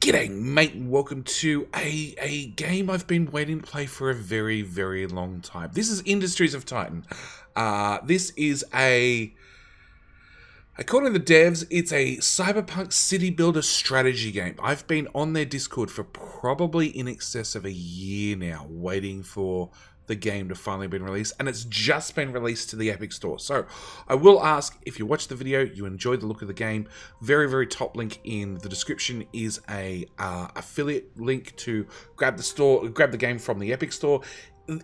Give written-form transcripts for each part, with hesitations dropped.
G'day, mate, and welcome to a game I've been waiting to play for a very, very long time. This is Industries of Titan. This is according to the devs, it's a cyberpunk city builder strategy game. I've been on their Discord for probably in excess of a year now, waiting for the game to finally be released, and it's just been released to the Epic Store. So I will ask, if you watch the video, you enjoyed the look of the game, very, very top link in the description is a affiliate link to grab the game from the Epic Store.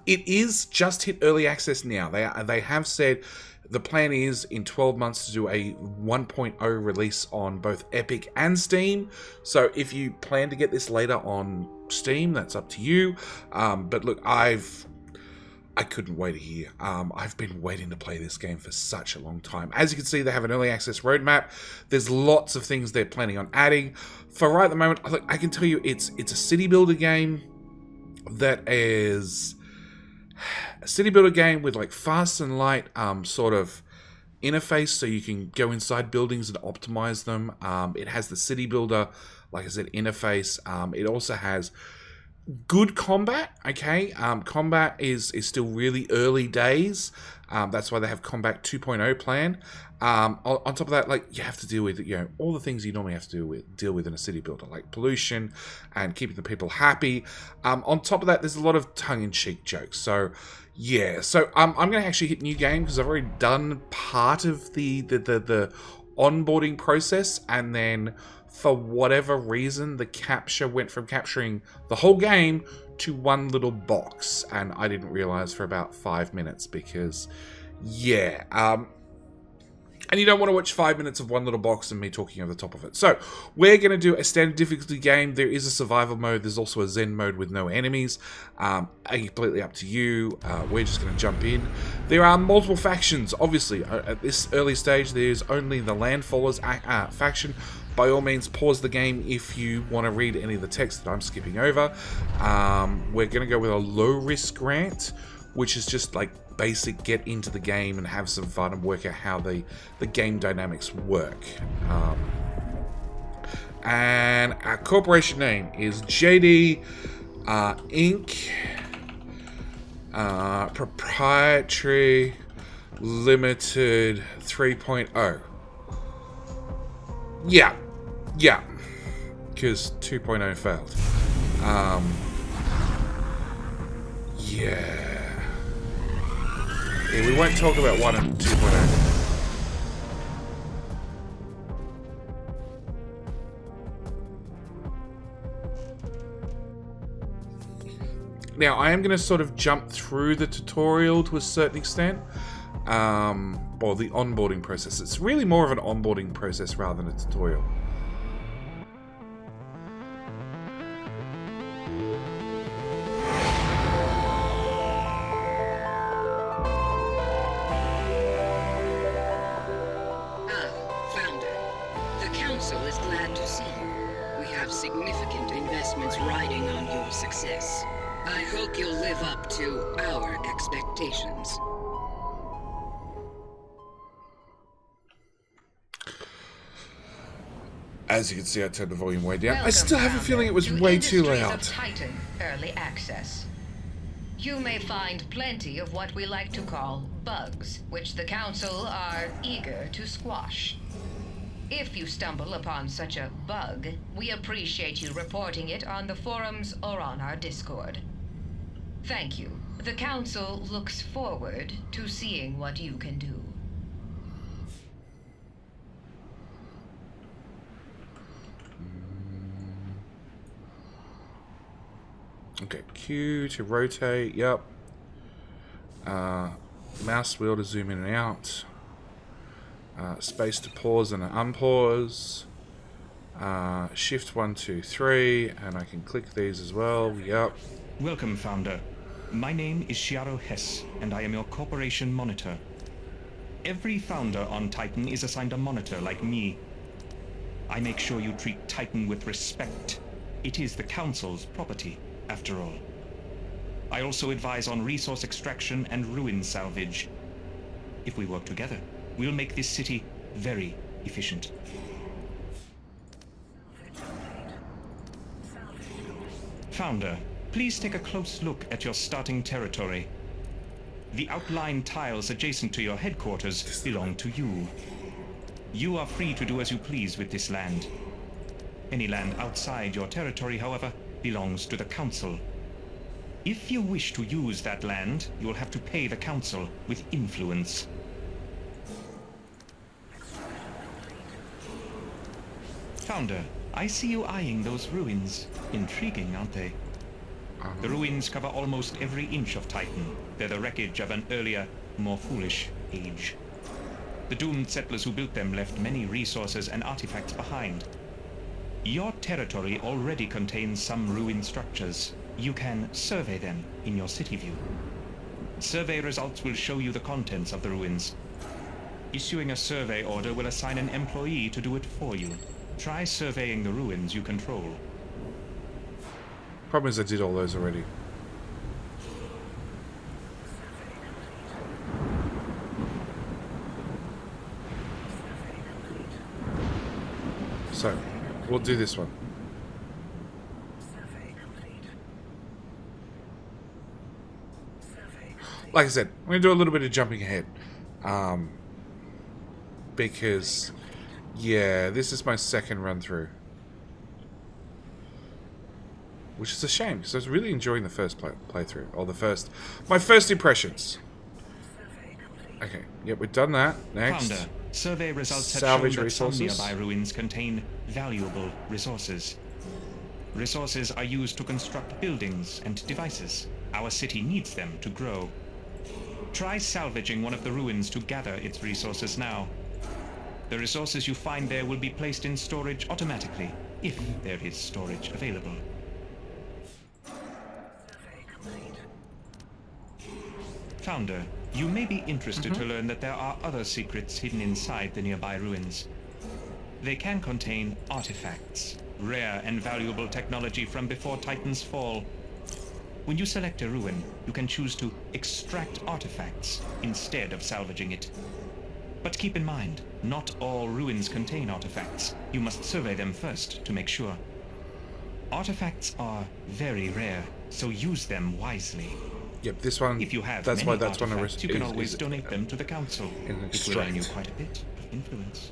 It is just hit early access now. They have said the plan is in 12 months to do a 1.0 release on both Epic and Steam. So if you plan to get this later on Steam, that's up to you. But look, I couldn't wait a year. I've been waiting to play this game for such a long time. As you can see, they have an early access roadmap. There's lots of things they're planning on adding. For right at the moment, look, I can tell you it's a city builder game that is a city builder game with like fast and light sort of interface, so you can go inside buildings and optimize them. It has the city builder, like I said, interface. It also has good combat, okay? Combat is still really early days. That's why they have Combat 2.0 plan. On top of that, like, you have to deal with, you know, all the things you normally have to deal with in a city builder, like pollution and keeping the people happy. On top of that, there's a lot of tongue-in-cheek jokes. So, yeah. So, I'm going to actually hit new game because I've already done part of the onboarding process, and then for whatever reason, the capture went from capturing the whole game to one little box, and I didn't realize for about 5 minutes because, yeah, and you don't want to watch 5 minutes of one little box and me talking over the top of it. So, we're going to do a standard difficulty game. There is a survival mode. There's also a Zen mode with no enemies. Completely up to you. We're just going to jump in. There are multiple factions, obviously. At this early stage, there's only the Landfallers faction. By all means, pause the game if you want to read any of the text that I'm skipping over. We're going to go with a low-risk grant, which is just like basic get into the game and have some fun and work out how the game dynamics work. And our corporation name is JD Inc. Proprietary Limited 3.0. Yeah, because 2.0 failed. Yeah, we won't talk about 1 and 2.0. Now, I am going to sort of jump through the tutorial to a certain extent. Or the onboarding process. It's really more of an onboarding process rather than a tutorial. Founder. The Council is glad to see you. We have significant investments riding on your success. I hope you'll live up to our expectations. As you can see, I turned the volume way down. I still have a feeling it was way too loud. Titan early access. You may find plenty of what we like to call bugs, which the Council are eager to squash. If you stumble upon such a bug, we appreciate you reporting it on the forums or on our Discord. Thank you. The Council looks forward to seeing what you can do. Okay, Q to rotate, yep. Mouse wheel to zoom in and out. Space to pause and unpause. Shift 1, 2, 3, and I can click these as well, yep. Welcome, Founder. My name is Shiaro Hess, and I am your corporation monitor. Every Founder on Titan is assigned a monitor like me. I make sure you treat Titan with respect. It is the Council's property, after all. I also advise on resource extraction and ruin salvage. If we work together, we'll make this city very efficient. Founder, please take a close look at your starting territory. The outlined tiles adjacent to your headquarters belong to you. You are free to do as you please with this land. Any land outside your territory, however, belongs to the Council. If you wish to use that land, you will have to pay the Council with influence. Founder, I see you eyeing those ruins. Intriguing, aren't they? The ruins cover almost every inch of Titan. They're the wreckage of an earlier, more foolish age. The doomed settlers who built them left many resources and artifacts behind. Your territory already contains some ruined structures. You can survey them in your city view. Survey results will show you the contents of the ruins. Issuing a survey order will assign an employee to do it for you. Try surveying the ruins you control. Problem is I did all those already. So, we'll do this one. Like I said, I'm going to do a little bit of jumping ahead. Because, yeah, this is my second run through. Which is a shame, because I was really enjoying the first playthrough. Or my first impressions. Okay, yep, we've done that. Next. Founder, survey results have Salvage shown that some resources. nearby ruins contain valuable resources. Resources are used to construct buildings and devices. Our city needs them to grow. Try salvaging one of the ruins to gather its resources now. The resources you find there will be placed in storage automatically, if there is storage available. Founder, you may be interested to learn that there are other secrets hidden inside the nearby ruins. They can contain artifacts, rare and valuable technology from before Titan's fall. When you select a ruin, you can choose to extract artifacts instead of salvaging it. But keep in mind, not all ruins contain artifacts. You must survey them first to make sure. Artifacts are very rare, so use them wisely. Yep, this one. If you have that's many why that's one artifacts, you can always donate them to the Council. It will earn you quite a bit of influence.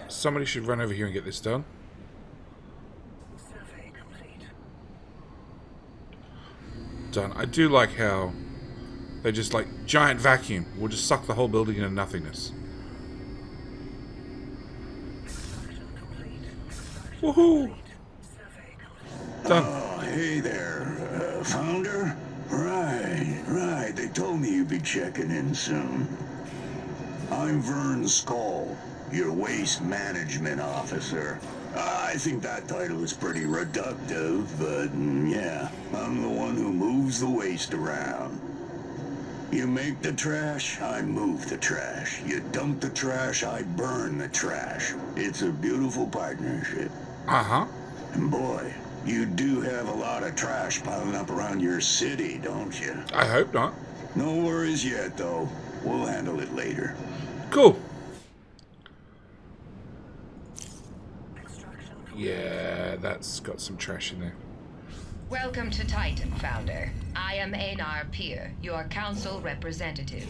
Somebody should run over here and get this done. Done. I do like how they just like giant vacuum. We'll just suck the whole building into nothingness. Woohoo! Done. Oh, hey there, Founder? Right. They told me you'd be checking in soon. I'm Vern Skull, your waste management officer. I think that title is pretty reductive, but yeah, I'm the one who moves the waste around. You make the trash, I move the trash. You dump the trash, I burn the trash. It's a beautiful partnership. Uh-huh. And boy, you do have a lot of trash piling up around your city, don't you? I hope not. No worries yet, though. We'll handle it later. Cool. Yeah, that's got some trash in there. Welcome to Titan, Founder. I am Einar Peer, your council representative.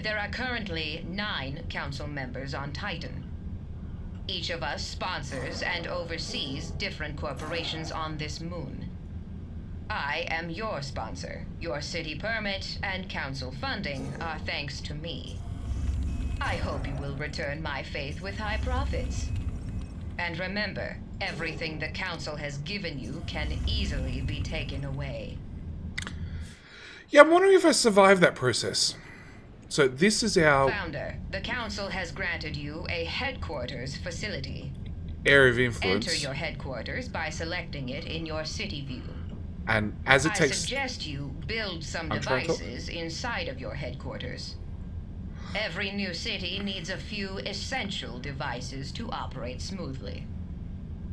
There are currently 9 council members on Titan. Each of us sponsors and oversees different corporations on this moon. I am your sponsor. Your city permit and council funding are thanks to me. I hope you will return my faith with high profits. And remember, everything the council has given you can easily be taken away. Yeah, I'm wondering if I survived that process. So this is our Founder, the council has granted you a headquarters facility. area of influence. Enter your headquarters by selecting it in your city view. And as it I takes... suggest you build some I'm trying to talk. devices inside of your headquarters. Every new city needs a few essential devices to operate smoothly.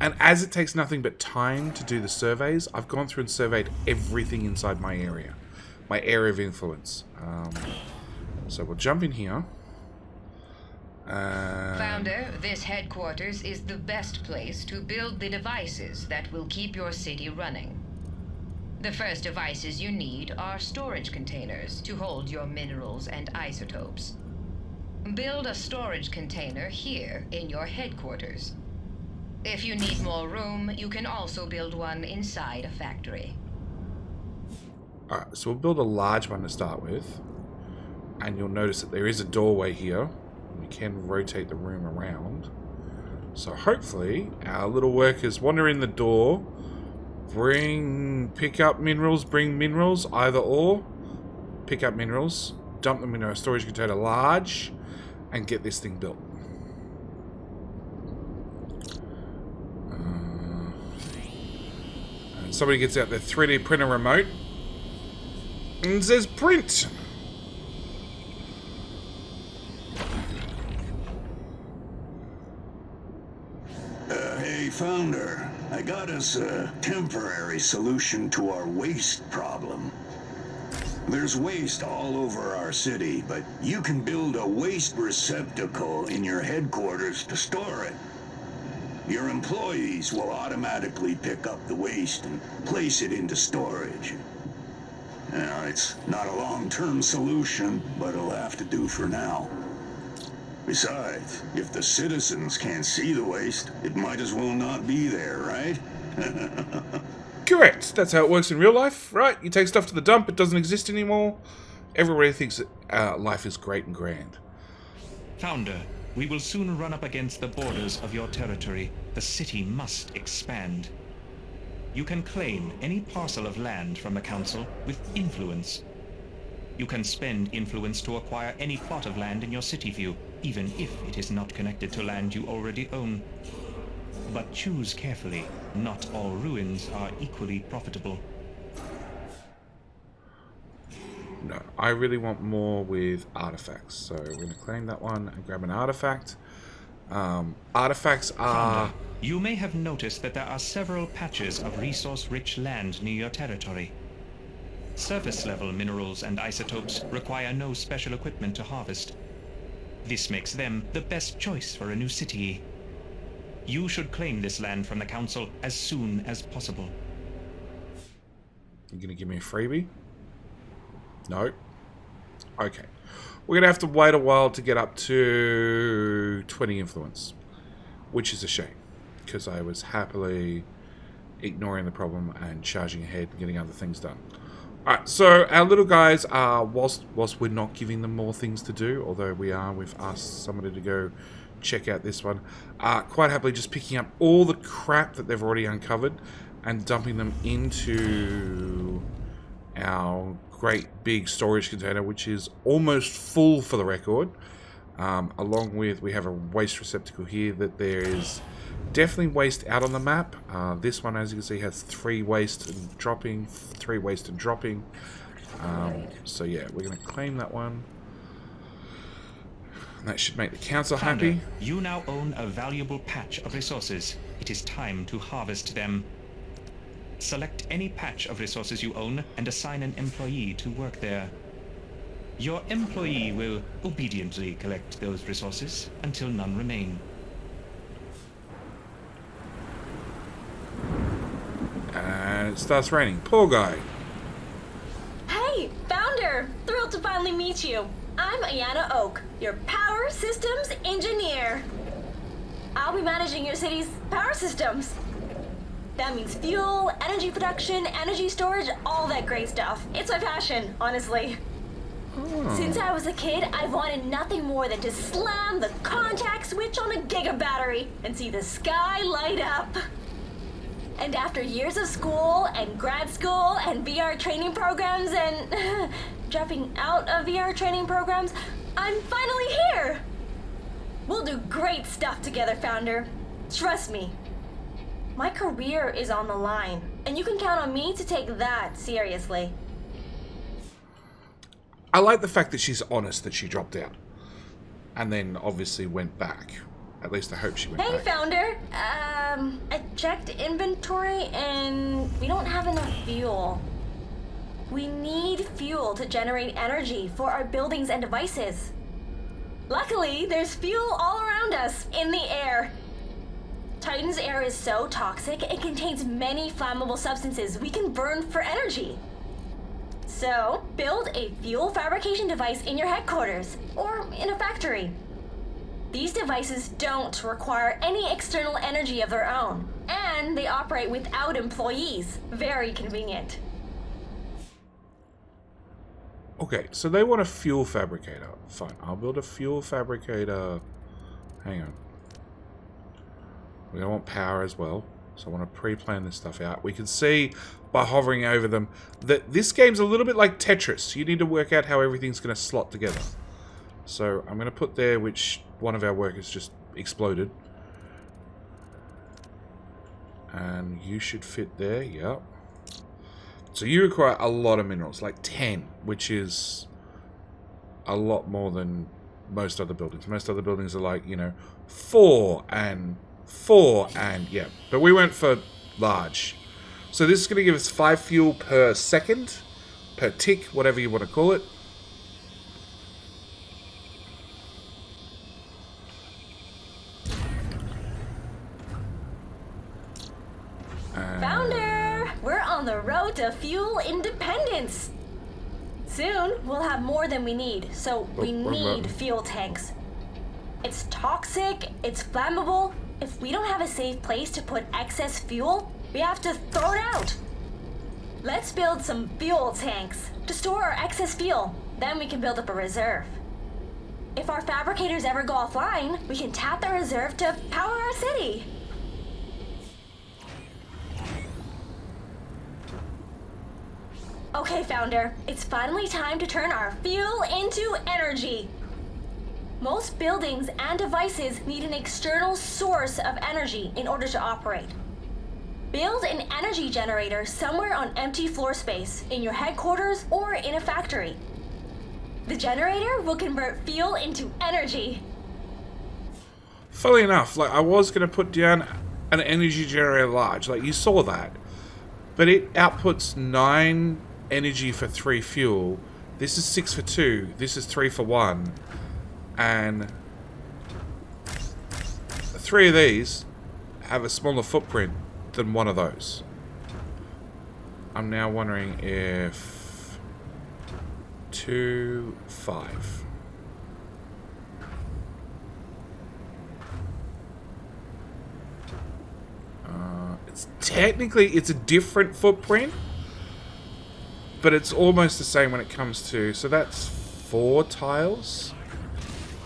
And as it takes nothing but time to do the surveys, I've gone through and surveyed everything inside my area of influence. So we'll jump in here. Founder, this headquarters is the best place to build the devices that will keep your city running. The first devices you need are storage containers to hold your minerals and isotopes. Build a storage container here in your headquarters. If you need more room, you can also build one inside a factory. Alright, so we'll build a large one to start with. And you'll notice that there is a doorway here. We can rotate the room around. So hopefully our little workers wander in the door, pick up minerals, bring minerals, either or. Pick up minerals, dump them in a storage container large, and get this thing built. And somebody gets out their 3D printer remote and says print. Hey, Founder, I got us a temporary solution to our waste problem. There's waste all over our city, but you can build a waste receptacle in your headquarters to store it. Your employees will automatically pick up the waste and place it into storage. Now, it's not a long-term solution, but it'll have to do for now. Besides, if the citizens can't see the waste, it might as well not be there, right? Correct. That's how it works in real life, right? You take stuff to the dump, it doesn't exist anymore. Everybody thinks that life is great and grand. Founder, we will soon run up against the borders of your territory. The city must expand. You can claim any parcel of land from the Council with influence. You can spend influence to acquire any plot of land in your city view, even if it is not connected to land you already own. But choose carefully. Not all ruins are equally profitable. No, I really want more with artifacts. So we're going to claim that one and grab an artifact. Artifacts are... Founder, you may have noticed that there are several patches of resource-rich land near your territory. Surface-level minerals and isotopes require no special equipment to harvest. This makes them the best choice for a new city. You should claim this land from the Council as soon as possible. You gonna give me a freebie? No? Okay. We're gonna have to wait a while to get up to 20 influence. Which is a shame. Because I was happily ignoring the problem and charging ahead and getting other things done. Alright, so our little guys are, whilst we're not giving them more things to do, although we've asked somebody to go check out this one, quite happily just picking up all the crap that they've already uncovered and dumping them into our great big storage container, which is almost full for the record. Along with, we have a waste receptacle here that there is definitely waste out on the map. This one, as you can see, has 3 waste and dropping. So yeah, we're going to claim that one. And that should make the council Founder, happy. you now own a valuable patch of resources. It is time to harvest them. Select any patch of resources you own and assign an employee to work there. Your employee will obediently collect those resources until none remain. And it starts raining. Poor guy. Hey, Founder! Thrilled to finally meet you. I'm Ayana Oak, your power systems engineer. I'll be managing your city's power systems. That means fuel, energy production, energy storage, all that great stuff. It's my passion, honestly. Since I was a kid, I've wanted nothing more than to slam the contact switch on a giga battery and see the sky light up. And after years of school and grad school and VR training programs and dropping out of VR training programs, I'm finally here. We'll do great stuff together, Founder. Trust me. My career is on the line. and you can count on me to take that seriously. I like the fact that she's honest that she dropped out. And then obviously went back. At least I hope she went Hey, back. Founder. I checked inventory and we don't have enough fuel. We need fuel to generate energy for our buildings and devices. Luckily, there's fuel all around us in the air. Titan's air is so toxic, it contains many flammable substances we can burn for energy. So, build a fuel fabrication device in your headquarters or in a factory. These devices don't require any external energy of their own, and they operate without employees. Very convenient. Okay, so they want a fuel fabricator. Fine, I'll build a fuel fabricator. Hang on. We don't want power as well, so I want to pre-plan this stuff out. We can see by hovering over them that this game's a little bit like Tetris. You need to work out how everything's going to slot together. So I'm going to put there which one of our workers just exploded. And you should fit there, yep. So you require a lot of minerals, like 10, which is a lot more than most other buildings. Most other buildings are like, you know, 4 and yeah. But we went for large. So this is going to give us 5 fuel per second, per tick, whatever you want to call it. Founder! We're on the road to fuel independence. Soon, we'll have more than we need, so we need fuel tanks. It's toxic, it's flammable. If we don't have a safe place to put excess fuel, we have to throw it out. Let's build some fuel tanks to store our excess fuel. Then we can build up a reserve. If our fabricators ever go offline, we can tap the reserve to power our city. Okay, Founder, it's finally time to turn our fuel into energy. Most buildings and devices need an external source of energy in order to operate. Build an energy generator somewhere on empty floor space, in your headquarters or in a factory. The generator will convert fuel into energy. Funnily enough, like I was going to put down an energy generator large, like you saw that. But it outputs 9 energy for 3 fuel. This is 6 for 2. This is 3 for 1. And 3 of these have a smaller footprint than one of those. I'm now wondering if 2, 5. It's a different footprint, but it's almost the same when it comes to, so that's 4 tiles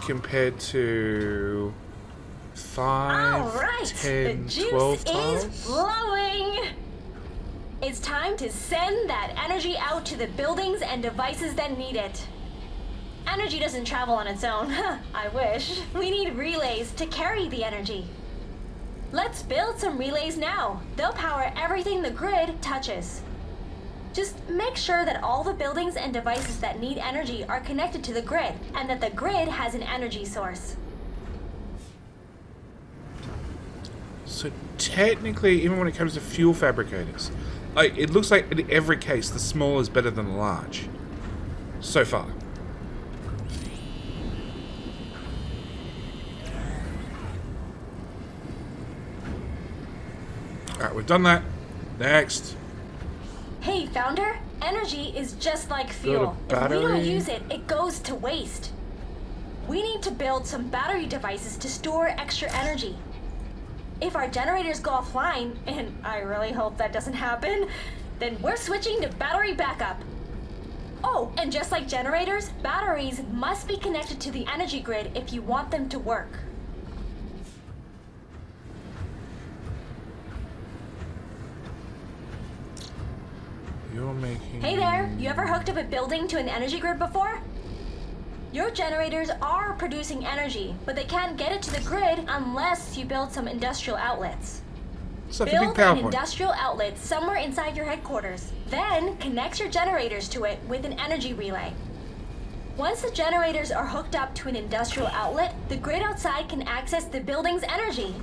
compared to 5, All right, 10, the juice 12 is tiles. flowing. It's time to send that energy out to the buildings and devices that need it. Energy doesn't travel on its own. I wish. We need relays to carry the energy. Let's build some relays now. They'll power everything the grid touches. Just make sure that all the buildings and devices that need energy are connected to the grid, and that the grid has an energy source. So technically, even when it comes to fuel fabricators, like it looks like in every case, the small is better than the large. So far. Alright, we've done that. Next. Hey, Founder, energy is just like Got a fuel. If we battery. don't use it, it goes to waste. We need to build some battery devices to store extra energy. If our generators go offline, and I really hope that doesn't happen, then we're switching to battery backup. Oh, and just like generators, batteries must be connected to the energy grid if you want them to work. You're making... Hey there, you ever hooked up a building to an energy grid before? Your generators are producing energy, but they can't get it to the grid unless you build some industrial outlets. It's like a big Build an PowerPoint. industrial outlet somewhere inside your headquarters. Then connect your generators to it with an energy relay. Once the generators are hooked up to an industrial outlet, the grid outside can access the building's energy.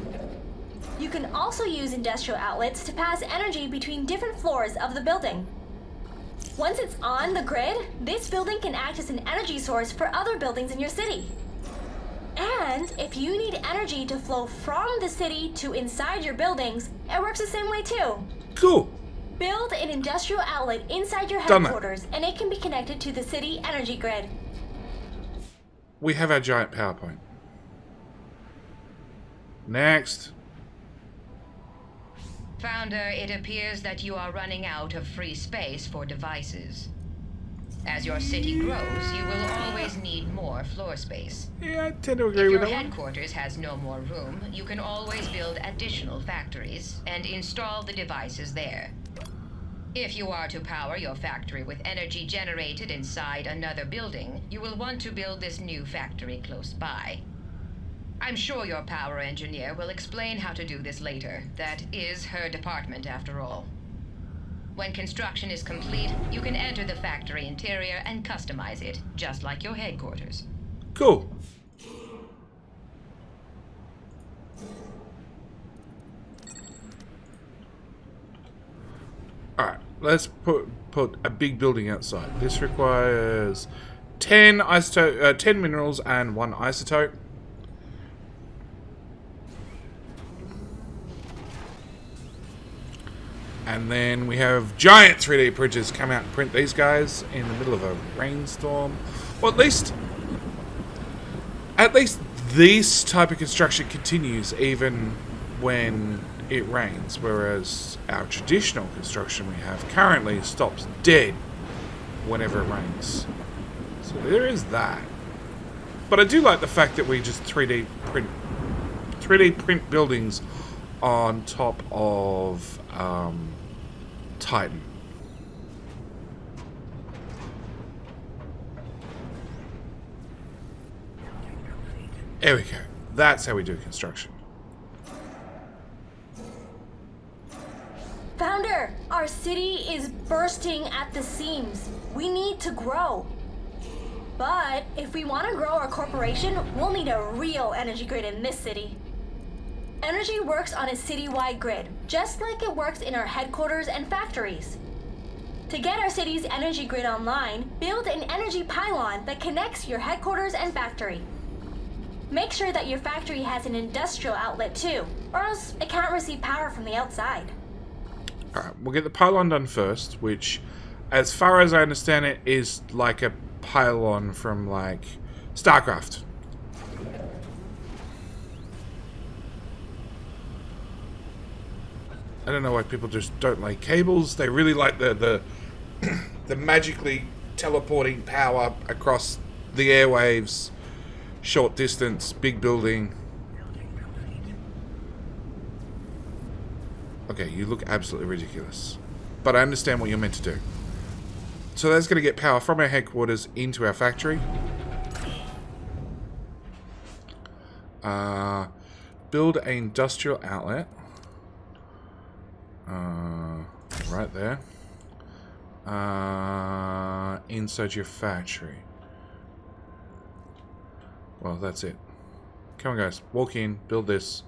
You can also use industrial outlets to pass energy between different floors of the building. Once it's on the grid, this building can act as an energy source for other buildings in your city. And if you need energy to flow from the city to inside your buildings, it works the same way too. Cool. Build an industrial outlet inside your Done that. headquarters, and it can be connected to the city energy grid. We have our giant PowerPoint. Next. Founder, it appears that you are running out of free space for devices. As your city grows, you will always need more floor space. Yeah, I tend to agree If with your that one. headquarters has no more room, you can always build additional factories and install the devices there. If you are to power your factory with energy generated inside another building, you will want to build this new factory close by. I'm sure your power engineer will explain how to do this later. That is her department, after all. When construction is complete, you can enter the factory interior and customize it, just like your headquarters. Cool. Alright, let's put a big building outside. This requires 10 minerals and 1 isotope. And then we have giant 3D printers come out and print these guys in the middle of a rainstorm. Well, at least this type of construction continues even when it rains, whereas our traditional construction we have currently stops dead whenever it rains. So there is that. But I do like the fact that we just 3D print buildings on top of Titan. There we go. That's how we do construction. Founder, our city is bursting at the seams. We need to grow. But if we want to grow our corporation, we'll need a real energy grid in this city. Energy works on a citywide grid, just like it works in our headquarters and factories. To get our city's energy grid online, build an energy pylon that connects your headquarters and factory. Make sure that your factory has an industrial outlet too, or else it can't receive power from the outside. Alright, we'll get the pylon done first, which, as far as I understand it, is like a pylon from, like, StarCraft. I don't know why people just don't like cables. They really like the magically teleporting power across the airwaves, short distance, big building. Okay, you look absolutely ridiculous. But I understand what you're meant to do. So that's going to get power from our headquarters into our factory. Build an industrial outlet. Right there. Inside your factory. Well, that's it. Come on, guys. Walk in. Build this.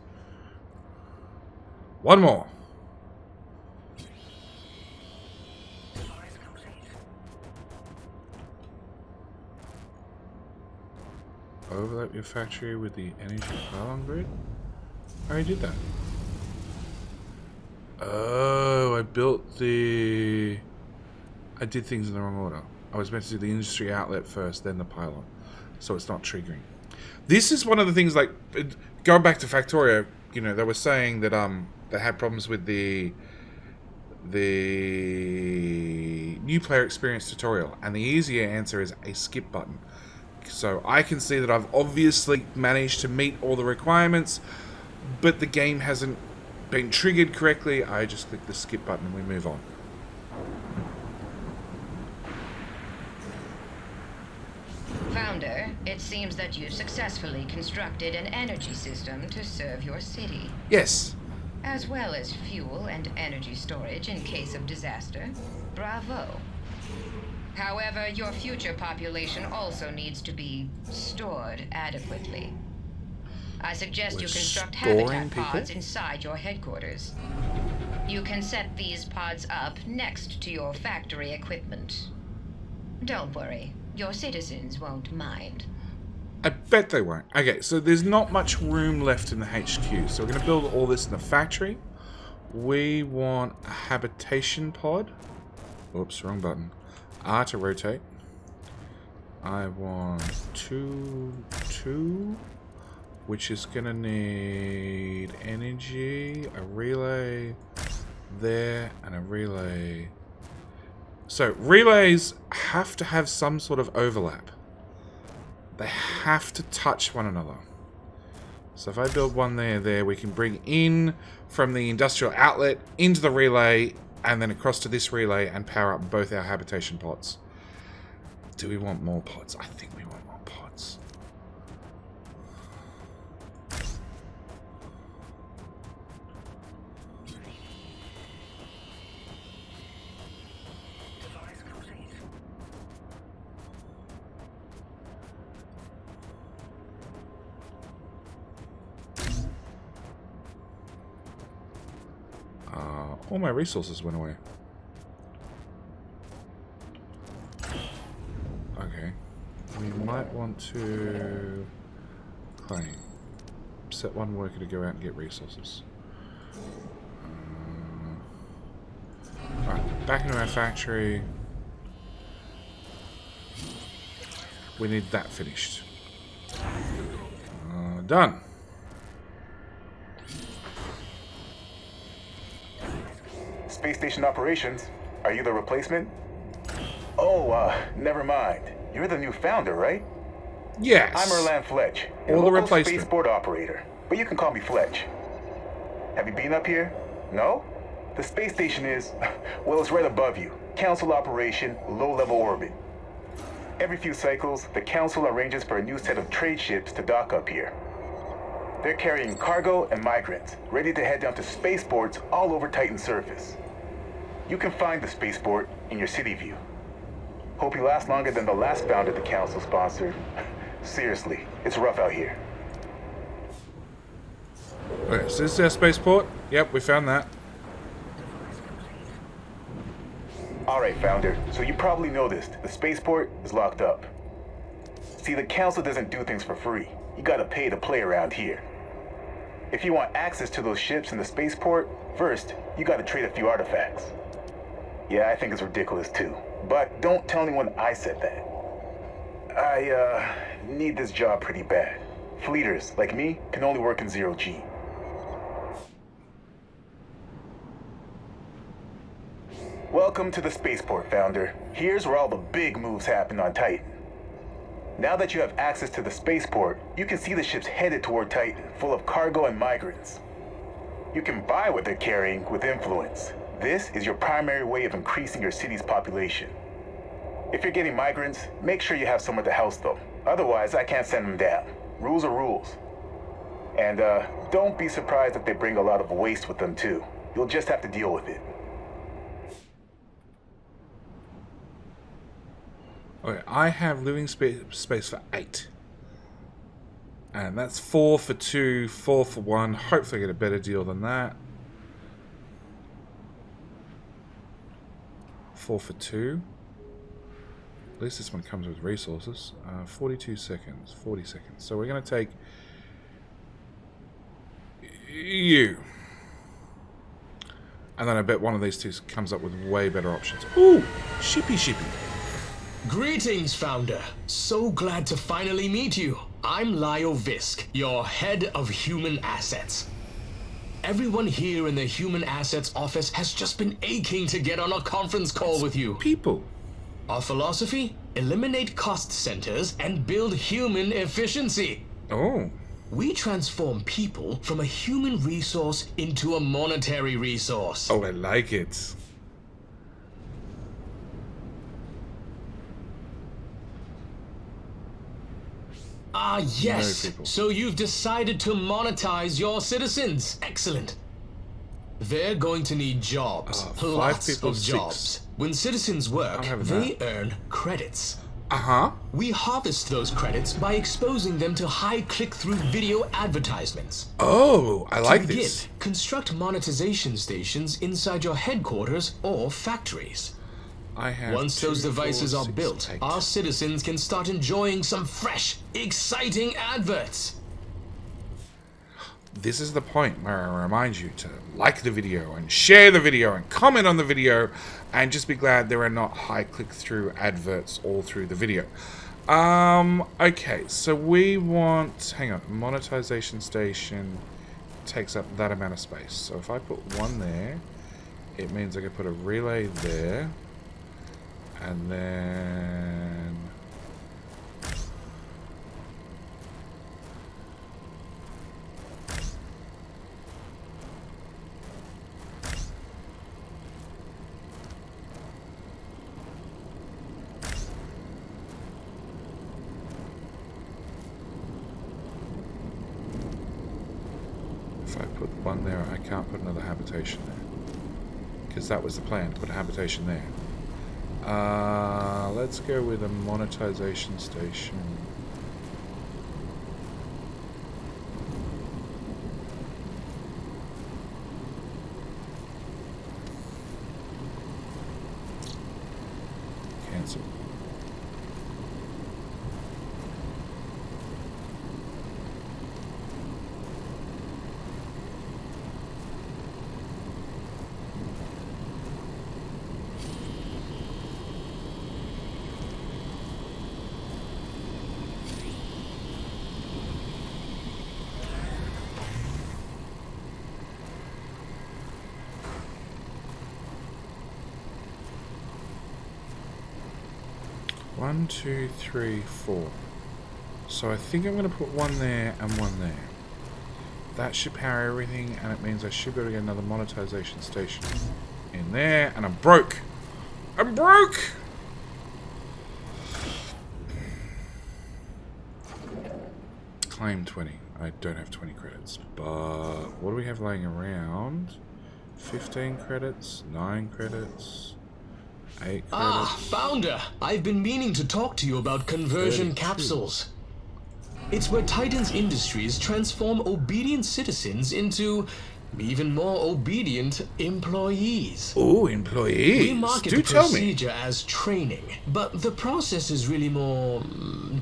One more. Overlap your factory with the energy pylon grid? I already did that. Oh, I did things in the wrong order. I was meant to do the industry outlet first, then the pylon. So it's not triggering. This is one of the things, like, going back to Factorio, you know, they were saying that they had problems with the new player experience tutorial, and the easier answer is a skip button. So I can see that I've obviously managed to meet all the requirements, but the game hasn't been triggered correctly. I just click the skip button and we move on. Founder, it seems that you've successfully constructed an energy system to serve your city. Yes. as well as fuel and energy storage in case of disaster. Bravo. However, your future population also needs to be stored adequately. I suggest you construct habitat pods inside your headquarters. You can set these pods up next to your factory equipment. Don't worry, your citizens won't mind. I bet they won't. Okay, so there's not much room left in the HQ, so we're going to build all this in the factory. We want a habitation pod. Oops, wrong button. R to rotate. I want two, which is going to need energy, a relay there, and a relay. So, relays have to have some sort of overlap. They have to touch one another. So if I build one there, we can bring in from the industrial outlet into the relay and then across to this relay and power up both our habitation pods. Do we want more pods? I think we want more pods. All my resources went away. Okay. We might want to claim. Set one worker to go out and get resources. Alright, back into our factory. We need that finished. Done. Space station operations. Are you the replacement? Oh, never mind. You're the new founder, right? Yes. I'm Erland Fletch, your local spaceport operator, but you can call me Fletch. Have you been up here? No? The space station is, well, it's right above you. Council operation, low-level orbit. Every few cycles, the Council arranges for a new set of trade ships to dock up here. They're carrying cargo and migrants, ready to head down to spaceports all over Titan's surface. You can find the spaceport in your city view. Hope you last longer than the last founder the Council sponsored. Seriously, it's rough out here. Okay, so this is our spaceport. Yep, we found that. Alright, Founder, so you probably noticed the spaceport is locked up. See, the Council doesn't do things for free. You gotta pay to play around here. If you want access to those ships in the spaceport, first, you gotta trade a few artifacts. Yeah, I think it's ridiculous too. But don't tell anyone I said that. I, need this job pretty bad. Fleeters, like me, can only work in 0G. Welcome to the spaceport, Founder. Here's where all the big moves happen on Titan. Now that you have access to the spaceport, you can see the ships headed toward Titan, full of cargo and migrants. You can buy what they're carrying with influence. This is your primary way of increasing your city's population. If you're getting migrants, make sure you have somewhere to house them. Otherwise, I can't send them down. Rules are rules. And don't be surprised if they bring a lot of waste with them too. You'll just have to deal with it. Okay, I have living space for 8. And that's 4 for 2, 4 for 1. Hopefully I get a better deal than that. 4 for 2. At least this one comes with resources. 42 seconds, 40 seconds. So we're going to take you. And then I bet one of these two comes up with way better options. Ooh, shippy. Greetings, Founder. So glad to finally meet you. I'm Lyle Visk, your head of human assets. Everyone here in the human assets office has just been aching to get on a conference call with you. People. Our philosophy? Eliminate cost centers and build human efficiency. Oh. We transform people from a human resource into a monetary resource. Oh, I like it. Ah, yes. No people. So you've decided to monetize your citizens. Excellent. They're going to need jobs. 5 Lots people, of 6. jobs. When citizens work, they earn credits. Uh-huh. We harvest those credits by exposing them to high click-through video advertisements. Oh, I like To begin, this. construct monetization stations inside your headquarters or factories. I have Once those 2, 4, devices are 6, built, 8. our citizens can start enjoying some fresh, exciting adverts. This is the point where I remind you to like the video and share the video and comment on the video and just be glad there are not high click-through adverts all through the video. Okay, so we want, hang on, monetization station takes up that amount of space. So if I put one there, it means I can put a relay there, and then if I put one there, I can't put another habitation there. Because that was the plan, to put a habitation there. Let's go with a monetization station. Cancel. One, 2, 3, 4. So I think I'm going to put one there and one there. That should power everything, and it means I should be able to get another monetization station in there, and I'm broke. I'm broke! Claim 20. I don't have 20 credits, but what do we have laying around? 15 credits, 9 credits, 8 credits. Ah, Founder! I've been meaning to talk to you about conversion 32. capsules. It's where Titan's Industries transform obedient citizens into even more obedient employees. Oh, employees. We market Do the tell me. procedure as training, but the process is really more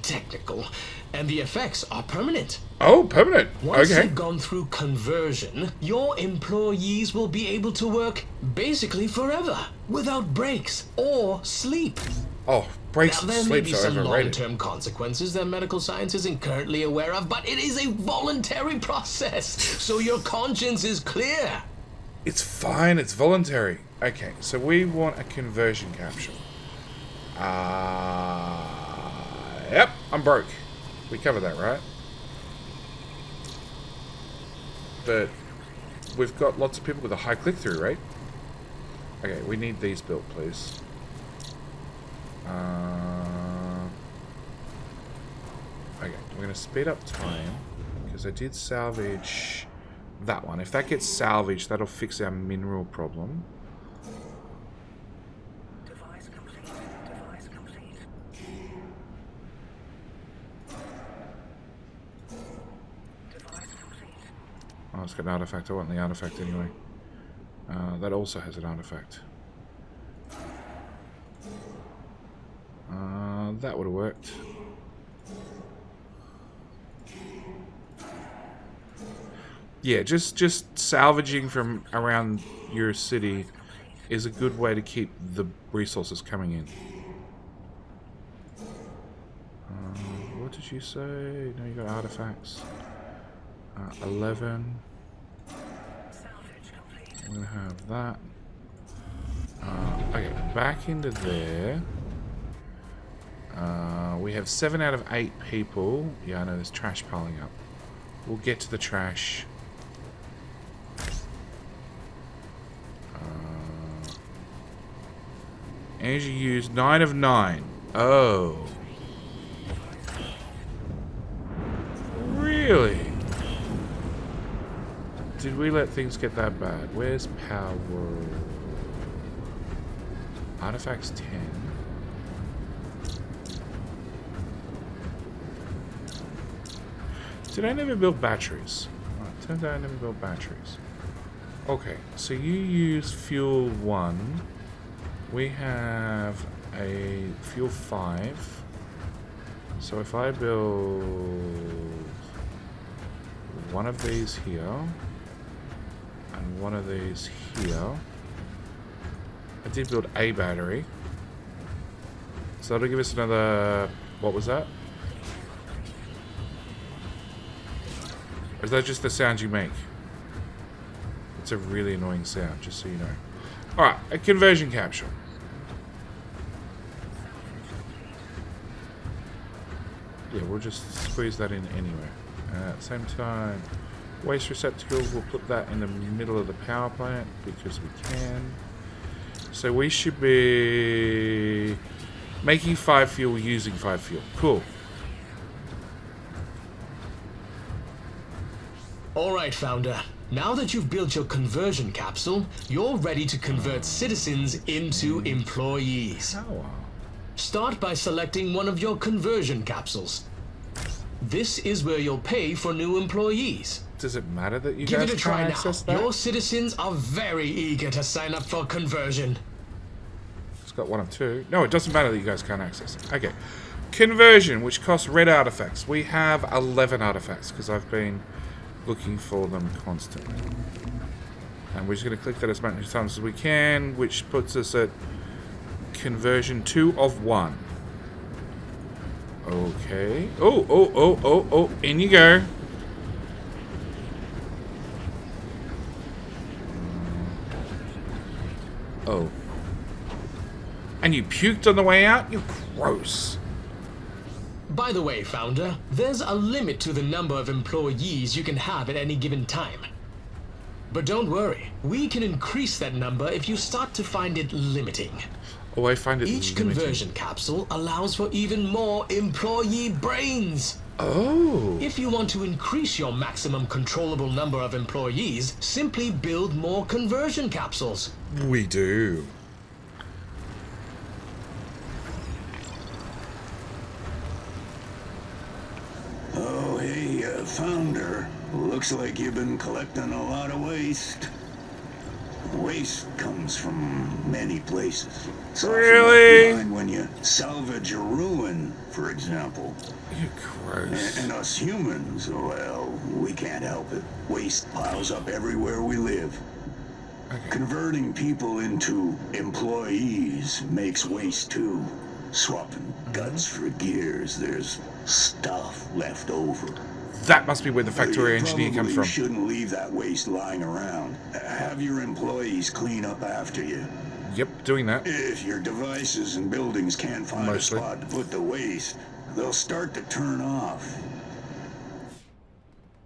technical, and the effects are permanent. Oh, permanent. Once Okay. they've gone through conversion, your employees will be able to work basically forever, without breaks or sleep. Oh, breaks Now, and there may be sleeps are some overrated. long-term consequences that medical science isn't currently aware of, but it is a voluntary process, so your conscience is clear. It's fine. It's voluntary. Okay, so we want a conversion capsule. Yep, I'm broke. We covered that, right? But we've got lots of people with a high click-through rate. Okay, we need these built, please. Okay, we're going to speed up time because I did salvage that one. If that gets salvaged, that'll fix our mineral problem. Device complete. Device complete. Device complete. Oh, it's got an artifact. I want the artifact anyway. That also has an artifact. That would have worked. Yeah, just salvaging from around your city is a good way to keep the resources coming in. What did you say? No, you got artifacts. 11. I'm gonna have that. Okay, back into there. We have 7 out of 8 people. Yeah, I know there's trash piling up. We'll get to the trash. Energy used 9 of 9. Oh. Really? Did we let things get that bad? Where's power? Artifacts 10. Did I never build batteries? Oh, turns out I never built batteries. Okay, so you use fuel 1. We have a fuel 5. So if I build one of these here and one of these here, I did build a battery, so that'll give us another, what was that? Or is that just the sound you make? It's a really annoying sound, just so you know. Alright, a conversion capsule. Yeah, we'll just squeeze that in anywhere. At the same time, waste receptacle, we'll put that in the middle of the power plant because we can. So we should be making 5 fuel, using 5 fuel. Cool. Alright, Founder. Now that you've built your conversion capsule, you're ready to convert citizens into employees. Start by selecting one of your conversion capsules. This is where you'll pay for new employees. Does it matter that you Give guys it a try can't now. access that? Your citizens are very eager to sign up for conversion. It's got 1 of 2. No, it doesn't matter that you guys can't access it. Okay. Conversion, which costs red artifacts. We have 11 artifacts because I've been looking for them constantly. And we're just going to click that as many times as we can, which puts us at conversion 2 of 1. Okay. Oh, in you go. Oh. And you puked on the way out? You're gross. By the way, Founder, there's a limit to the number of employees you can have at any given time. But don't worry, we can increase that number if you start to find it limiting. Oh, I find it Each limiting. conversion capsule allows for even more employee brains. Oh. If you want to increase your maximum controllable number of employees, simply build more conversion capsules. We do. Oh, hey, Founder. Looks like you've been collecting a lot of waste. Waste comes from many places. It's often Really? left behind when you salvage a ruin, for example. You're gross. And us humans, well, we can't help it. Waste piles up everywhere we live. Okay. Converting people into employees makes waste too. Swapping guts for gears, there's stuff left over. That must be where the factorio You engineer comes probably from. shouldn't leave that waste lying around. Have your employees clean up after you. Yep, doing that. If your devices and buildings can't find Mostly. a spot to put the waste, they'll start to turn off.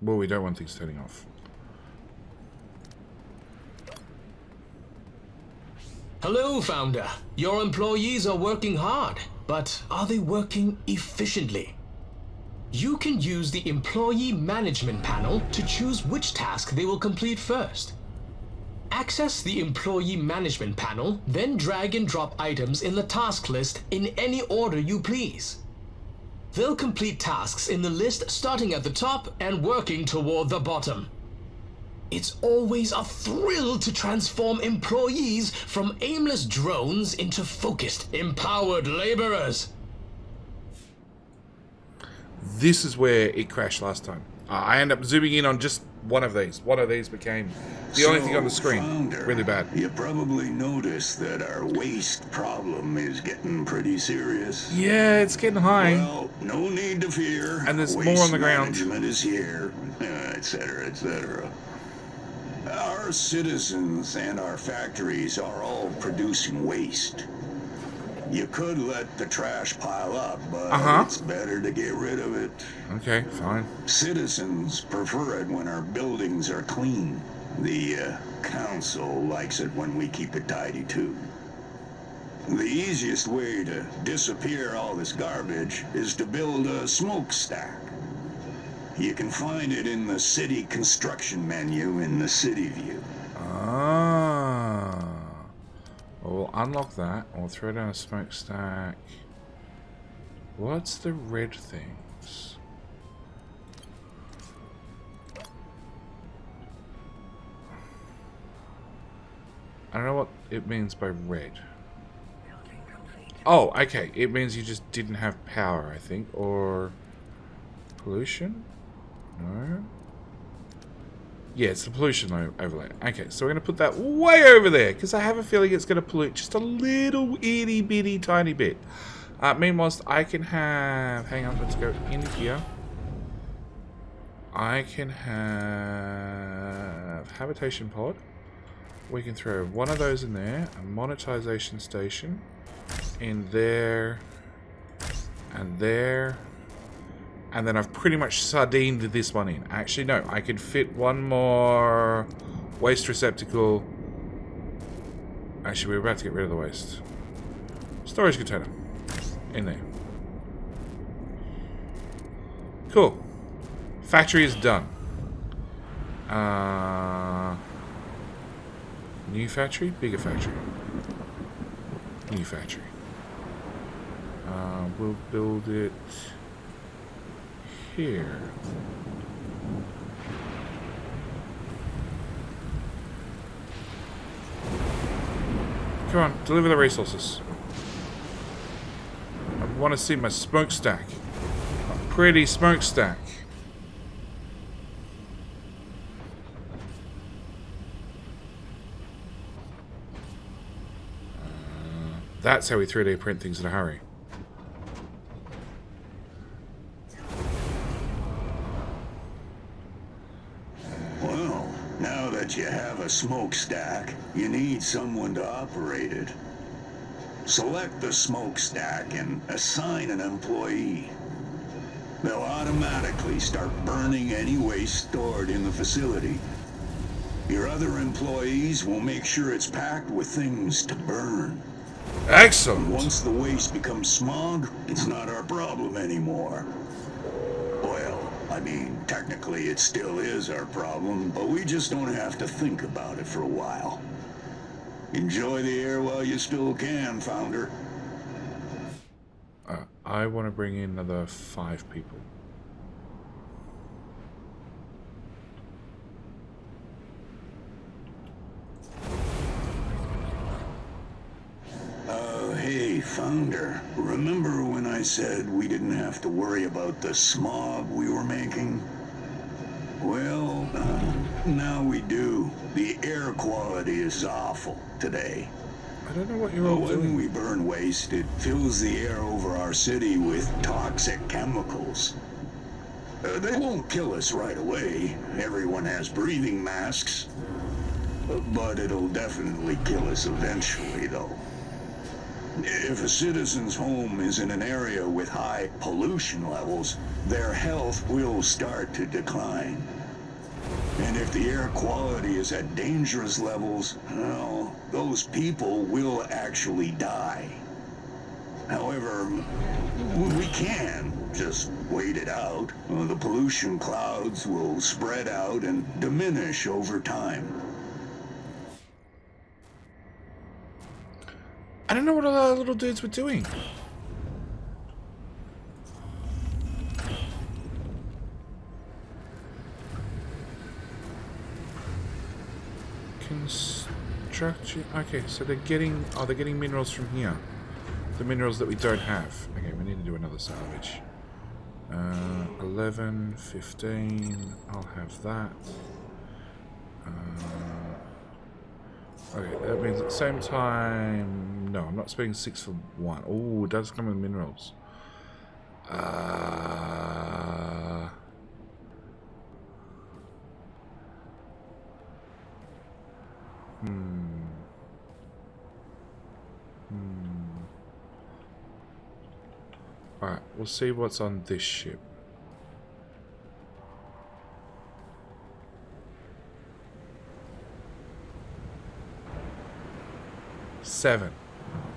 Well, we don't want things turning off. Hello, Founder. Your employees are working hard, but are they working efficiently? You can use the Employee Management panel to choose which task they will complete first. Access the Employee Management panel, then drag and drop items in the task list in any order you please. They'll complete tasks in the list starting at the top and working toward the bottom. It's always a thrill to transform employees from aimless drones into focused, empowered laborers. This is where it crashed last time. I end up zooming in on just one of these. One of these became the only thing on the screen. Founder, Really bad. You probably noticed that our waste problem is getting pretty serious. Yeah, it's getting high. Well, no need to fear. And there's Waste more on the ground. Management is here, etc., etc. Our citizens and our factories are all producing waste. You could let the trash pile up, but it's better to get rid of it. Okay, fine. Citizens prefer it when our buildings are clean. The council likes it when we keep it tidy too. The easiest way to disappear all this garbage is to build a smokestack. You can find it in the city construction menu in the city view. Ah. Well, we'll unlock that. We'll throw down a smokestack. What's the red things? I don't know what it means by red. Oh, okay. It means you just didn't have power, I think. Or pollution? No. Yeah, it's the pollution overlay. Okay, so we're going to put that way over there, because I have a feeling it's going to pollute just a little itty bitty tiny bit. Meanwhile, I can have... Hang on, let's go in here. I can have... Habitation pod. We can throw one of those in there. A monetization station. In there. And there. And then I've pretty much sardined this one in. Actually, no. I can fit one more waste receptacle. Actually, we're about to get rid of the waste. Storage container. In there. Cool. Factory is done. New factory? Bigger factory. New factory. We'll build it... here. Come on, deliver the resources. I want to see my smokestack. A pretty smokestack. That's how we 3D print things in a hurry. Now that you have a smokestack, you need someone to operate it. Select the smokestack and assign an employee. They'll automatically start burning any waste stored in the facility. Your other employees will make sure it's packed with things to burn. Excellent. And once the waste becomes smog, it's not our problem anymore. Well, I mean, technically it still is our problem, but we just don't have to think about it for a while. Enjoy the air while you still can, Founder. I want to bring in another 5 people. Hey, Founder. Remember when I said we didn't have to worry about the smog we were making? Well, now we do. The air quality is awful today. I don't know what you're all doing. When we burn waste, it fills the air over our city with toxic chemicals. They won't kill us right away. Everyone has breathing masks. But it'll definitely kill us eventually, though. If a citizen's home is in an area with high pollution levels, their health will start to decline. And if the air quality is at dangerous levels, well, those people will actually die. However, we can just wait it out. The pollution clouds will spread out and diminish over time. I don't know what all the little dudes were doing. Construction. Okay, so they're getting. Oh, they're getting minerals from here. The minerals that we don't have. Okay, we need to do another salvage. 11, 15. I'll have that. Okay, that means at the same time... No, I'm not spending 6 for 1. Oh, it does come with minerals. Alright, we'll see what's on this ship. Seven.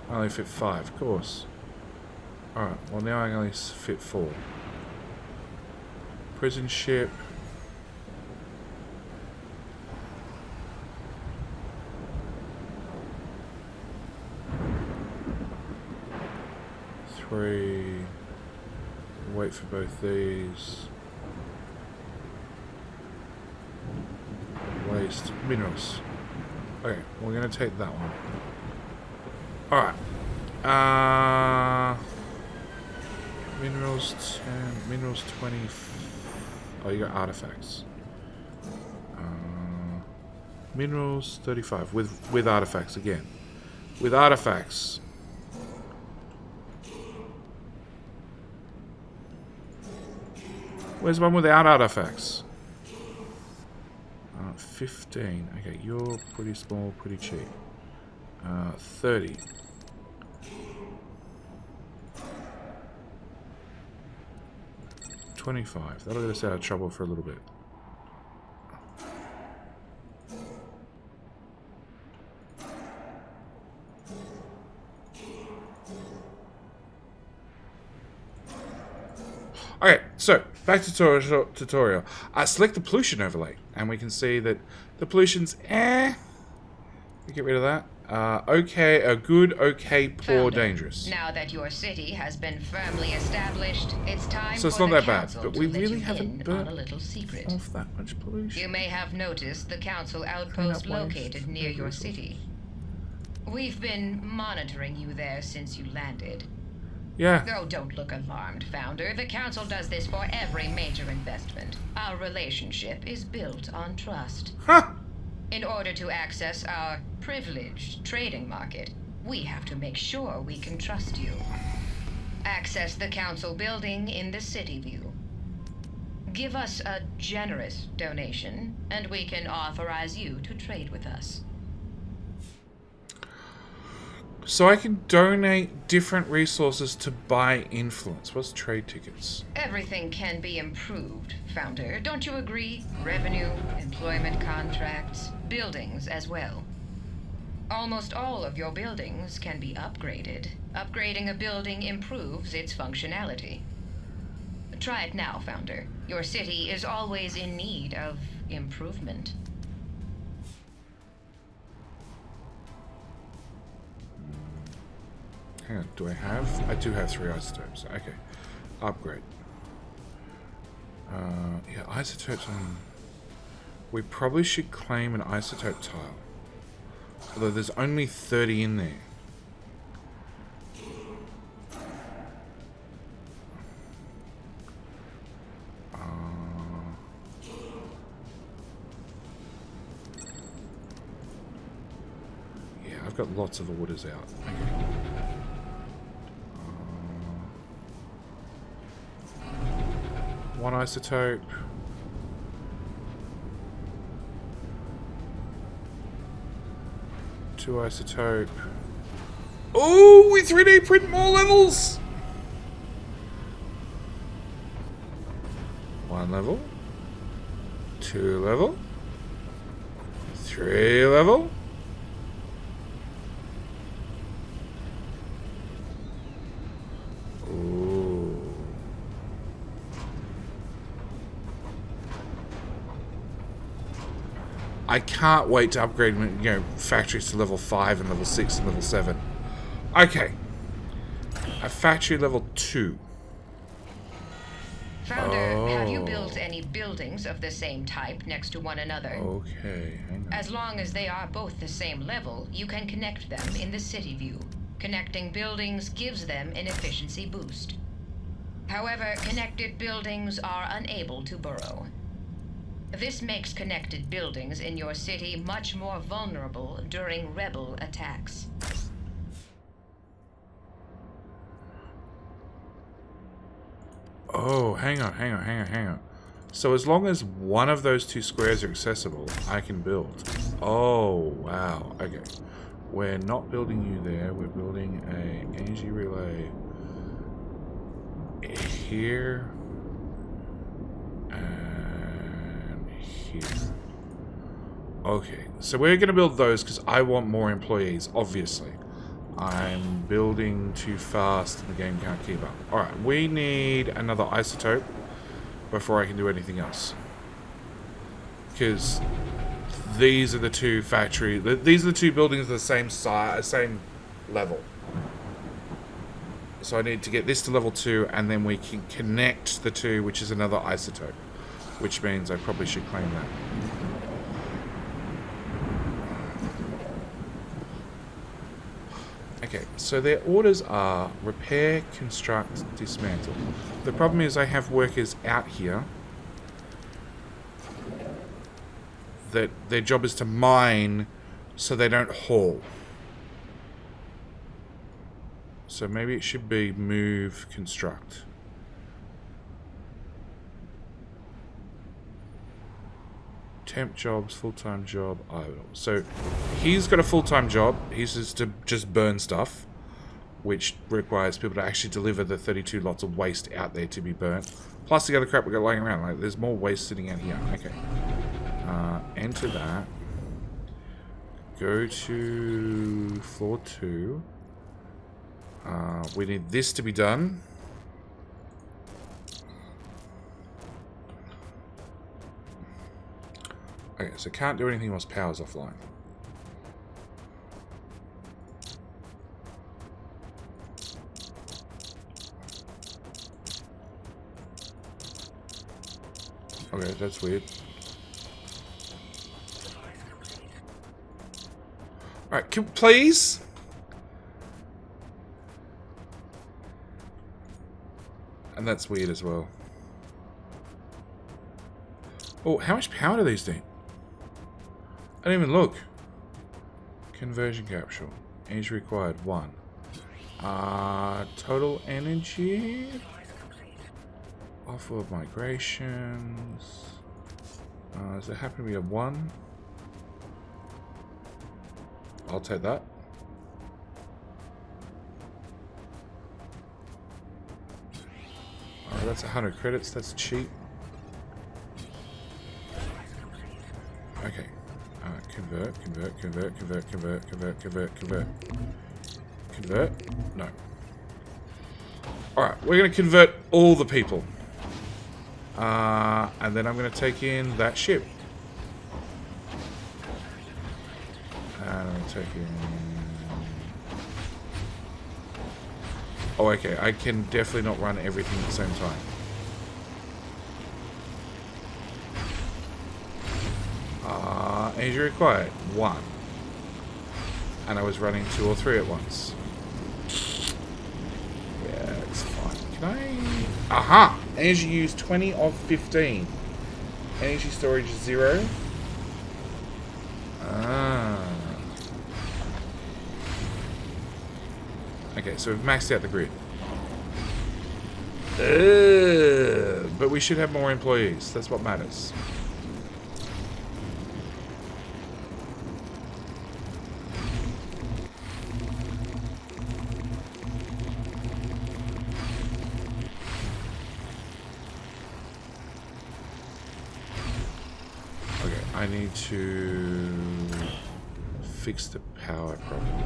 I only fit 5, of course. Alright, well now I only fit 4. Prison ship. Three. Wait for both these. Waste minerals. Okay, we're gonna take that one. Alright. Minerals 10, minerals 20. Oh, you got artifacts. Minerals 35 with artifacts again. With artifacts. Where's one without artifacts? 15. Okay, you're pretty small, pretty cheap. 30. $25. That'll get us out of trouble for a little bit. Okay, so back to tutorial. Select the pollution overlay, and we can see that the pollution's we get rid of that. Okay, good, okay, poor, Founder, dangerous. Now that your city has been firmly established, it's time So it's for not the that bad, council but to we let really you haven't in on burnt a little secret. off that much pollution. You may have noticed the council outpost Clean up waste, located near save your resources. city. We've been monitoring you there since you landed. Yeah. Oh, don't look alarmed, Founder. The Council does this for every major investment. Our relationship is built on trust. Huh. In order to access our privileged trading market, we have to make sure we can trust you. Access the Council building in the city view. Give us a generous donation, and we can authorize you to trade with us. So I can donate different resources to buy influence. What's trade tickets? Everything can be improved, Founder. Don't you agree? Revenue, employment contracts, buildings as well. Almost all of your buildings can be upgraded. Upgrading a building improves its functionality. Try it now, Founder. Your city is always in need of improvement. Hang on, do I have? I do have 3 isotopes. Okay. Upgrade. Yeah, isotopes on... We probably should claim an isotope tile. Although there's only 30 in there. Yeah, I've got lots of orders out. Okay. One isotope. Two isotope. Oh, we 3D print more levels! 1 level. 2 level. 3 level. Ooh. I can't wait to upgrade, factories to level 5 and level 6 and level 7. Okay. A factory level 2. Founder, have you built any buildings of the same type next to one another? Okay, hang on. As long as they are both the same level, you can connect them in the city view. Connecting buildings gives them an efficiency boost. However, connected buildings are unable to burrow. This makes connected buildings in your city much more vulnerable during rebel attacks. Oh, hang on. So as long as one of those 2 squares are accessible, I can build. Oh, wow. Okay. We're not building you there. We're building a energy relay here and here. Okay. So we're going to build those because I want more employees, obviously. I'm building too fast and the game can't keep up. Alright, we need another isotope. before I can do anything else. Because these are the two these are the two buildings of the same size, same level. So I need to get this to level 2, and then we can connect the two, which is another isotope. Which means I probably should claim that. Okay, so their orders are repair, construct, dismantle. The problem is I have workers out here that their job is to mine so they don't haul. So maybe it should be move, construct. Temp jobs, full-time job, idle. So he's got a full-time job. He's just burn stuff, which requires people to actually deliver the 32 lots of waste out there to be burnt. Plus the other crap we got lying around. Like there's more waste sitting out here. Okay. Enter that. Go to floor 2. We need this to be done. Okay, so can't do anything whilst power's offline. Okay, that's weird. Alright, please? And that's weird as well. Oh, how much power do these need? I didn't even look. Conversion capsule. Energy required 1. Total energy. Off-world migrations. Does it happen to be a 1? I'll take that. Alright, that's 100 credits. That's cheap. Okay. Convert. No. Alright, we're going to convert all the people. And then I'm going to take in that ship. And I'm going to take in... Oh, okay. I can definitely not run everything at the same time. Energy required 1. And I was running 2 or 3 at once. Yeah, it's fine. Can I... Aha! Energy used 20 of 15. Energy storage 0. Okay, so we've maxed out the grid. But we should have more employees. That's what matters. I need to fix the power problem.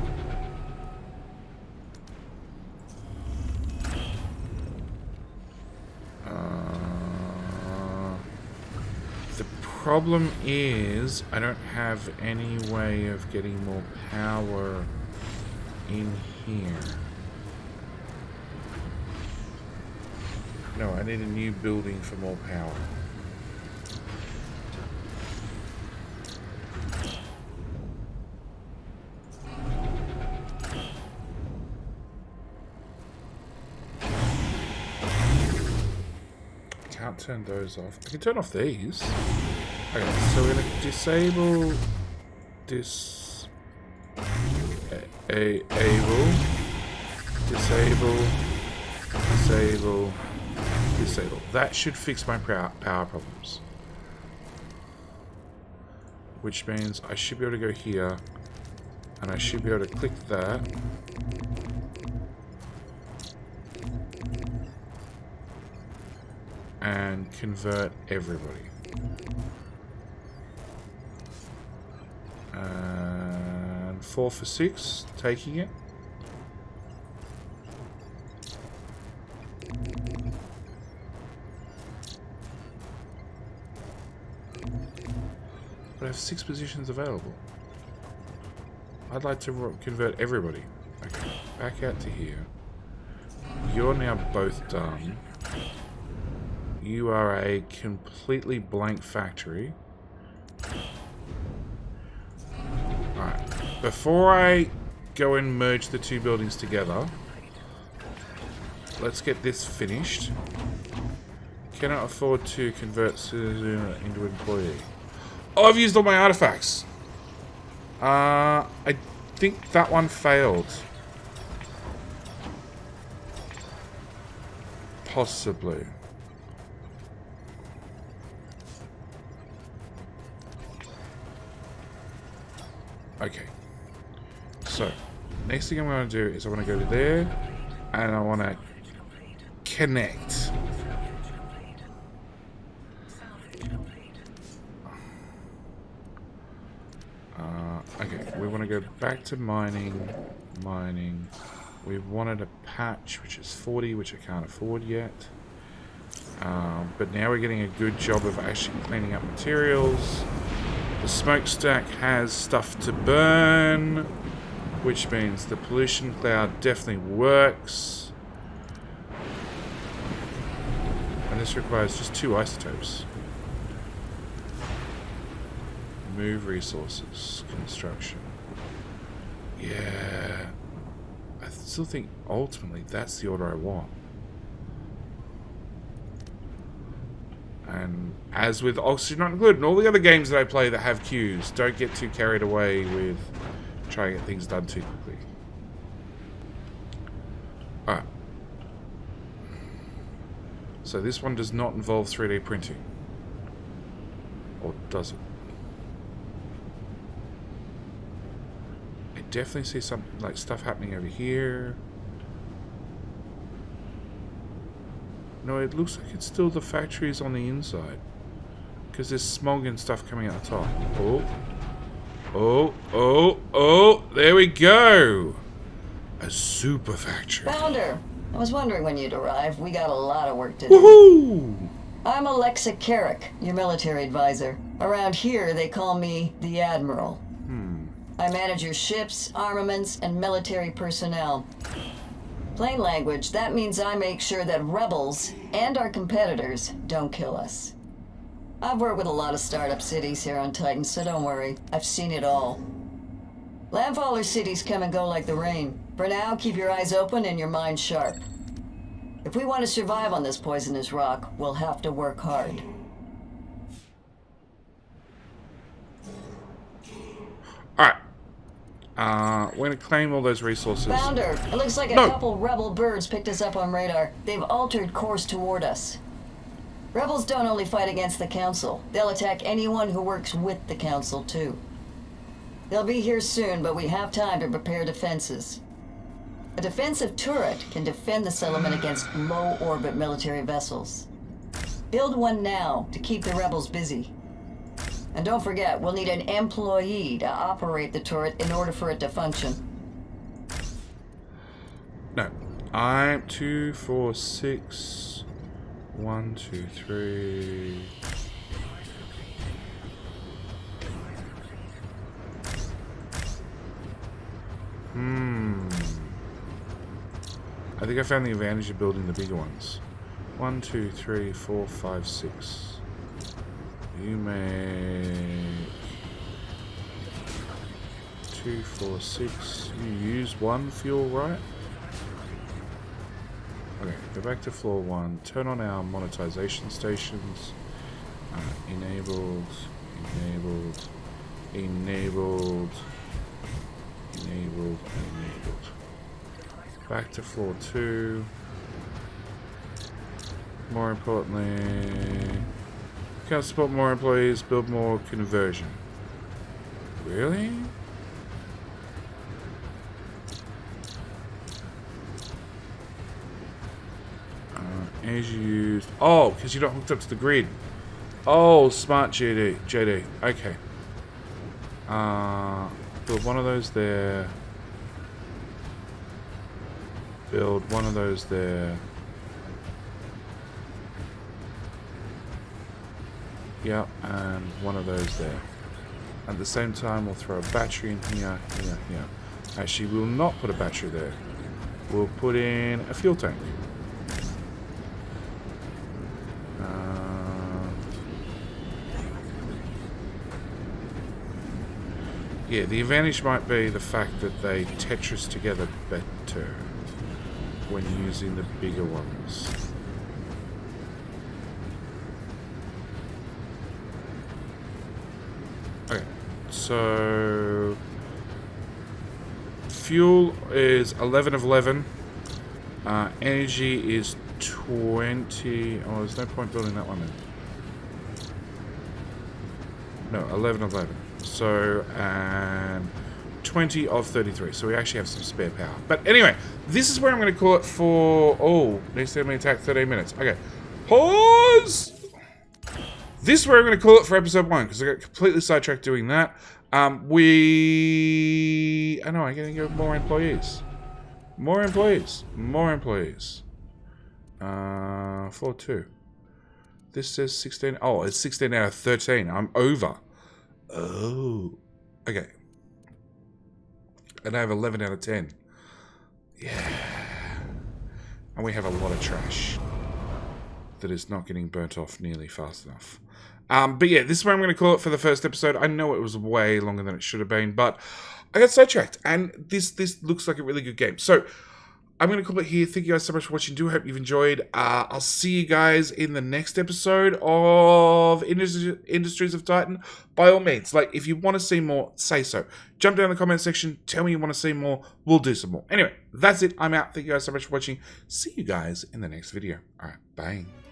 The problem is I don't have any way of getting more power in here. No, I need a new building for more power. Turn those off. I can turn off these. Okay, so we're going to disable this. Disable. That should fix my power problems. Which means I should be able to go here, and I should be able to click that. And convert everybody. And 4 for 6, taking it. But I have 6 positions available. I'd like to convert everybody. Okay, back out to here. You're now both done. You are a completely blank factory. Alright, before I go and merge the 2 buildings together, let's get this finished. Cannot afford to convert citizen into employee. Oh, I've used all my artifacts. I think that one failed. Possibly. Okay. So, next thing I'm going to do is I want to go to there and I want to connect. Okay, we want to go back to mining. We wanted a patch, which is 40, which I can't afford yet. But now we're getting a good job of actually cleaning up materials. The smokestack has stuff to burn, which means the pollution cloud definitely works. And this requires just 2 isotopes. Move resources. Construction. Yeah. I still think ultimately that's the order I want. And as with Oxygen Not Included and all the other games that I play that have queues, don't get too carried away with trying to get things done too quickly. Alright. So this one does not involve 3D printing. Or does it? I definitely see some like stuff happening over here. No, it looks like it's still the factories on the inside. Because there's smog and stuff coming out the top. Oh, there we go! A super factory. Founder, I was wondering when you'd arrive. We got a lot of work to do. Woohoo! I'm Alexa Carrick, your military advisor. Around here, they call me the Admiral. I manage your ships, armaments, and military personnel. Plain language, that means I make sure that rebels and our competitors don't kill us. I've worked with a lot of startup cities here on Titan, so don't worry. I've seen it all. Landfaller cities come and go like the rain. For now, keep your eyes open and your mind sharp. If we want to survive on this poisonous rock, we'll have to work hard. Alright. We're gonna claim all those resources. Founder, it looks like a couple rebel birds picked us up on radar. They've altered course toward us. Rebels don't only fight against the Council. They'll attack anyone who works with the Council, too. They'll be here soon, but we have time to prepare defenses. A defensive turret can defend the settlement against low-orbit military vessels. Build one now to keep the rebels busy. And don't forget, we'll need an employee to operate the turret in order for it to function. No. I'm 2, 4, 6. 1, 2, 3. I think I found the advantage of building the bigger ones. 1, 2, 3, 4, 5, 6. You make 2, 4, 6. You use 1 fuel, right? Okay, go back to floor 1. Turn on our monetization stations. Enabled. Back to floor 2. More importantly, can't support more employees, build more conversion. Really? Energy used. Oh, because you're not hooked up to the grid. Oh, smart JD. Okay. Build one of those there. Build one of those there. Yep, and one of those there. At the same time, we'll throw a battery in here, here, here. Actually, we'll not put a battery there. We'll put in a fuel tank. Yeah, the advantage might be the fact that they Tetris together better when using the bigger ones. Okay, so fuel is 11 of 11. Energy is 20. Oh, there's no point building that one then. No, 11 of 11. So, and 20 of 33. So we actually have some spare power. But anyway, this is where I'm going to call it for... Oh, next enemy attack, 13 minutes. Okay. Pause! This is where I'm going to call it for episode 1, because I got completely sidetracked doing that. I know, I'm going to go more employees. More employees. More employees. 4-2. This says 16. Oh, it's 16 out of 13. I'm over. Oh. Okay. And I have 11 out of 10. Yeah. And we have a lot of trash that is not getting burnt off nearly fast enough. But yeah, this is where I'm going to call it for the first episode. I know it was way longer than it should have been, but I got sidetracked, and this looks like a really good game. So I'm going to call it here. Thank you guys so much for watching. Do hope you've enjoyed. I'll see you guys in the next episode of Industries of Titan. By all means, like, if you want to see more, say so. Jump down in the comment section. Tell me you want to see more. We'll do some more. Anyway, that's it. I'm out. Thank you guys so much for watching. See you guys in the next video. All right, bye.